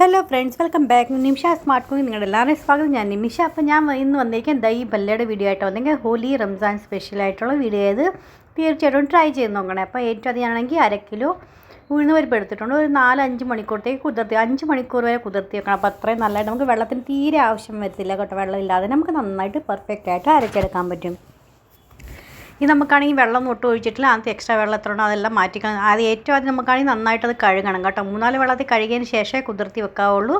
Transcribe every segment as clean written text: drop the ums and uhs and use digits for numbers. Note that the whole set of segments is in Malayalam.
Hello friends, welcome back. Nimisha smart cooking നിങ്ങളുടെ എല്ലാവരും സ്വാഗതം. ഞാൻ നിമിഷ. അപ്പോൾ ഞാൻ ഇന്ന് വന്നിരിക്കുന്നത് ഈ ബല്ലയുടെ വീഡിയോ ആയിട്ട് വന്നെങ്കിൽ ഹോലി റംസാൻ സ്പെഷ്യലായിട്ടുള്ള വീഡിയോ ഇത് തീർച്ചയായിട്ടും ട്രൈ ചെയ്ത് നോക്കണേ. അപ്പോൾ ഏറ്റവും അധികമാണെങ്കിൽ 1/2 കിലോ ഉഴുന്ന് പരിപ്പ് എടുത്തിട്ടുണ്ട്. ഒരു 4-5 മണിക്കൂറത്തേക്ക് കുതിർത്തി 5 മണിക്കൂർ വരെ കുതിർത്തി വെക്കണം. അപ്പോൾ അത്രയും നല്ലതായിട്ട് നമുക്ക് വെള്ളത്തിന് തീരെ ആവശ്യം വരത്തില്ല കേട്ടോ. വെള്ളമില്ലാതെ നമുക്ക് നന്നായിട്ട് പെർഫെക്റ്റായിട്ട് അരച്ചെടുക്കാൻ പറ്റും. ഇത് നമുക്കാണെങ്കിൽ വെള്ളം ഒട്ടും ഒഴിച്ചിട്ടില്ല. അതിനകത്ത് എക്സ്ട്രാ വെള്ളം എത്ര ഉണ്ടോ അതെല്ലാം മാറ്റിക്കണം. അത് ഏറ്റവും ആദ്യം നമുക്കാണെങ്കിൽ നന്നായിട്ട് അത് കഴുകണം കേട്ടോ. 3-4 വെള്ളത്തിൽ കഴുകിയതിന് ശേഷമേ കുതിർത്തി വെക്കാവുള്ളൂ.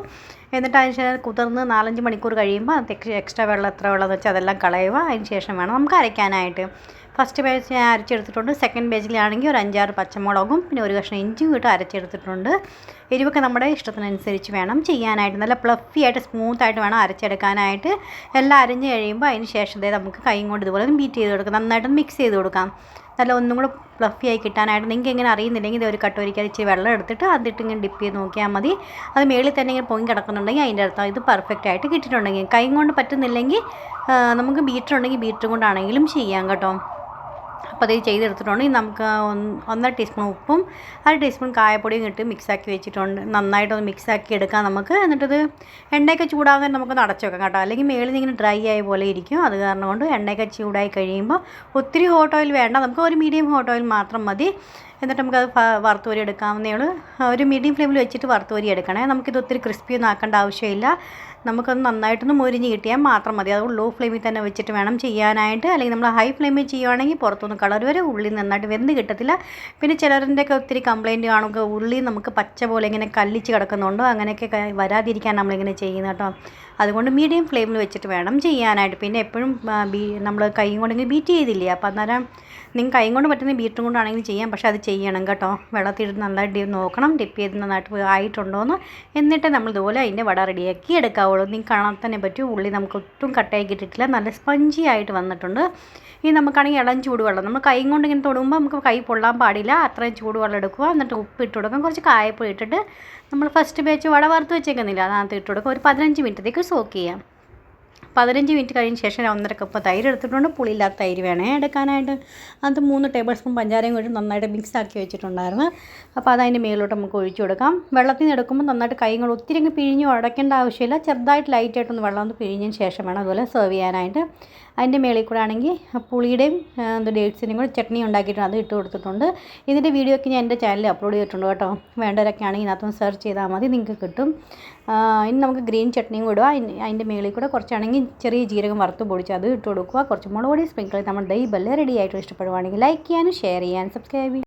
എന്നിട്ട് അതിന് ശേഷം കുതിർന്ന് 4-5 മണിക്കൂർ കഴിയുമ്പോൾ അത് എക്സ്ട്രാ വെള്ളം എത്ര വെള്ളമെന്ന് വെച്ചാൽ അതെല്ലാം കളയുക. അതിന് ശേഷം വേണം നമുക്ക് അരയ്ക്കാനായിട്ട്. ഫസ്റ്റ് പേജ് ഞാൻ അരച്ചെടുത്തിട്ടുണ്ട്. സെക്കൻഡ് പേജിലാണെങ്കിൽ ഒരു 5-6 പച്ചമുളകും പിന്നെ ഒരു കഷ്ണം ഇഞ്ചിയും ഇട്ട് അരച്ചെടുത്തിട്ടുണ്ട്. എരിവൊക്കെ നമ്മുടെ ഇഷ്ടത്തിനനുസരിച്ച് വേണം ചെയ്യാനായിട്ട്. നല്ല ഫ്ലഫി ആയിട്ട് സ്മൂത്തായിട്ട് വേണം അരച്ചെടുക്കാനായിട്ട്. എല്ലാം അരിഞ്ഞ് കഴിയുമ്പോൾ അതിന് ശേഷം നമുക്ക് കൈ കൊണ്ട് ഇതുപോലെ ബീറ്റ് ചെയ്ത് കൊടുക്കാം. നന്നായിട്ട് മിക്സ് ചെയ്ത് കൊടുക്കാം. നല്ല ഒന്നും കൂടെ ഫ്ലഫി ആയി കിട്ടാനായിട്ട്. നിങ്ങൾക്ക് എങ്ങനെ അറിയുന്നില്ലെങ്കിൽ ഇത് ഒരു കട്ടോരിക്കാൻ ഇച്ചിരി വെള്ളം എടുത്തിട്ട് അതിട്ട് ഇങ്ങനെ ഡിപ്പ് ചെയ്ത് നോക്കിയാൽ മതി. അത് മേളിൽ തന്നെ ഇങ്ങനെ പൊങ്ങി കിടക്കുന്നുണ്ടെങ്കിൽ അതിൻ്റെ അർത്ഥം ഇത് പെർഫെക്റ്റ് ആയിട്ട് കിട്ടിയിട്ടുണ്ടെങ്കിൽ. കൈ കൊണ്ട് പറ്റുന്നില്ലെങ്കിൽ നമുക്ക് ബീറ്റർ ഉണ്ടെങ്കിൽ ബീറ്റർ കൊണ്ടാണെങ്കിലും ചെയ്യാം കേട്ടോ. അപ്പോൾ അത് ചെയ്തെടുത്തിട്ടുണ്ടെങ്കിൽ നമുക്ക് 1.5 ടീസ്പൂൺ ഉപ്പും 1/2 ടീസ്പൂൺ കായപ്പൊടിയും ഇട്ട് മിക്സാക്കി വെച്ചിട്ടുണ്ട്. നന്നായിട്ടൊന്ന് മിക്സാക്കി എടുക്കാം നമുക്ക്. എന്നിട്ടത് എണ്ണയൊക്കെ ചൂടാകാൻ നമുക്കൊന്ന് അടച്ചു വെക്കാം കേട്ടോ. അല്ലെങ്കിൽ മേളിൽ ഇങ്ങനെ ഡ്രൈ ആയ പോലെ ഇരിക്കും. അത് കാരണം കൊണ്ട് എണ്ണയൊക്കെ ചൂടായി കഴിയുമ്പോൾ ഒത്തിരി ഹോട്ട് ഓയിൽ വേണ്ട, നമുക്ക് ഒരു മീഡിയം ഹോട്ട് ഓയിൽ മാത്രം മതി. എന്നിട്ട് നമുക്കത് വറുത്ത് കോരി എടുക്കാവുന്നേ ഉള്ളൂ. ഒരു മീഡിയം ഫ്ലെയിമിൽ വെച്ചിട്ട് വറുത്ത് കോരി എടുക്കണേ. നമുക്കിത് ഒത്തിരി ക്രിസ്പിയൊന്നും ആക്കേണ്ട ആവശ്യമില്ല. നമുക്കത് നന്നായിട്ടൊന്ന് മൊരിഞ്ഞ് കിട്ടിയാൽ മാത്രം മതി. അതുകൊണ്ട് ലോ ഫ്ലെയിമിൽ തന്നെ വെച്ചിട്ട് വേണം ചെയ്യാനായിട്ട്. അല്ലെങ്കിൽ നമ്മൾ ഹൈ ഫ്ലെയിമിൽ ചെയ്യുവാണെങ്കിൽ പുറത്തുനിന്ന് കളർ വരെ ഉള്ളി നന്നായിട്ട് വെന്ത് കിട്ടത്തില്ല. പിന്നെ ചിലരിൻ്റെയൊക്കെ ഒത്തിരി കംപ്ലയിൻറ്റ് കാണുക ഉള്ളി നമുക്ക് പച്ച പോലെ ഇങ്ങനെ കല്ലിച്ച് കിടക്കുന്നുണ്ടോ, അങ്ങനെയൊക്കെ വരാതിരിക്കാൻ നമ്മളിങ്ങനെ ചെയ്യുന്നത് കേട്ടോ. അതുകൊണ്ട് മീഡിയം ഫ്ലെയിമിൽ വെച്ചിട്ട് വേണം ചെയ്യാനായിട്ട്. പിന്നെ എപ്പോഴും നമ്മൾ കൈ കൊണ്ടെങ്കിൽ ബീറ്റ് ചെയ്തില്ലേ, അപ്പോൾ അന്നേരം നിങ്ങൾക്ക് കൈ കൊണ്ട് പറ്റുന്ന ബീറ്ററും കൊണ്ടാണെങ്കിലും ചെയ്യാം. പക്ഷേ അത് ചെയ്യണം കേട്ടോ. വെള്ളത്തിൽ നന്നായിട്ട് നോക്കണം ഡിപ്പ് ചെയ്ത് നന്നായിട്ട് ആയിട്ടുണ്ടോയെന്ന്. എന്നിട്ട് നമ്മൾ ഇതുപോലെ അതിൻ്റെ വട റെഡിയാക്കി എടുക്കാവുള്ളൂ. നിങ്ങൾക്ക് കാണാൻ തന്നെ പറ്റും ഉള്ളി നമുക്ക് ഒട്ടും കട്ടായി കിട്ടിയിട്ടില്ല, നല്ല സ്പഞ്ചി ആയിട്ട് വന്നിട്ടുണ്ട്. ഇനി നമുക്കാണെങ്കിൽ ഇളം ചൂടുവെള്ളം നമ്മൾ കൈ കൊണ്ട് ഇങ്ങനെ തൊടുമ്പോൾ നമുക്ക് കൈ പൊള്ളാൻ പാടില്ല. അത്രയും ചൂടുവെള്ളം എടുക്കുക. എന്നിട്ട് ഉപ്പ് ഇട്ട് കൊടുക്കാം. കുറച്ച് കായപ്പൊടി ഇട്ടിട്ട് നമ്മൾ ഫസ്റ്റ് ബാച്ച് വട വറുത്ത് വെച്ചേക്കുന്നില്ല അതിനകത്ത് ഇട്ട് കൊടുക്കുക. ഒരു 15 മിനിറ്റത്തേക്ക് സോക്ക് ചെയ്യാം. 15 മിനിറ്റ് കഴിഞ്ഞ ശേഷം 1.5 കപ്പ് തൈര് എടുത്തിട്ടുണ്ട്. പുളിയില്ലാത്ത തൈര് വേണേ എടുക്കാനായിട്ട്. അത് 3 ടേബിൾ സ്പൂൺ പഞ്ചാരയും കൂടി നന്നായിട്ട് മിക്സ് ആക്കി വെച്ചിട്ടുണ്ടായിരുന്നു. അപ്പോൾ അതതിൻ്റെ മേലോട്ട് നമുക്ക് ഒഴിച്ചു കൊടുക്കാം. വെള്ളത്തിൽ നിന്ന് എടുക്കുമ്പോൾ നന്നായിട്ട് കൈ കൊണ്ട് ഒത്തിരി അങ്ങ് പിഴിഞ്ഞ് ഉടയ്ക്കേണ്ട ആവശ്യമില്ല. ചെറുതായിട്ട് ലൈറ്റായിട്ടൊന്ന് വെള്ളം ഒന്ന് പിഴിഞ്ഞതിന് ശേഷം വേണം അതുപോലെ സെർവ് ചെയ്യാനായിട്ട്. അതിൻ്റെ മേളിൽ കൂടെ ആണെങ്കിൽ പുളിയുടെയും ഡേറ്റ്സിൻ്റെയും കൂടെ ചട്നി ഉണ്ടാക്കിയിട്ടുണ്ട്, അത് ഇട്ട് കൊടുത്തിട്ടുണ്ട്. ഇതിൻ്റെ വീഡിയോ ഒക്കെ ഞാൻ എൻ്റെ ചാനലിൽ അപ്ലോഡ് ചെയ്തിട്ടുണ്ട് കേട്ടോ. വേണ്ടവരൊക്കെ ആണെങ്കിൽ ഇതിനകത്തൊന്ന് സെർച്ച് ചെയ്താൽ മതി, നിങ്ങൾക്ക് കിട്ടും. ഇനി നമുക്ക് ഗ്രീൻ ചട്നിയും ഇടുക. അതിൻ്റെ മേളിൽ കൂടെ കുറച്ചാണെങ്കിൽ ചെറിയ ജീരകം വറുത്ത് പൊടിച്ച് അത് ഇട്ട് കൊടുക്കുക. കുറച്ച് മുളക് പൊടി സ്പ്രിങ്കിൾ നമ്മുടെ ഈ ബല്ല റെഡി ആയിട്ട് ഇഷ്ടപ്പെടുവാണെങ്കിൽ ലൈക്ക് ചെയ്യാനും ഷെയർ ചെയ്യാനും സബ്സ്ക്രൈബ് ചെയ്യാനും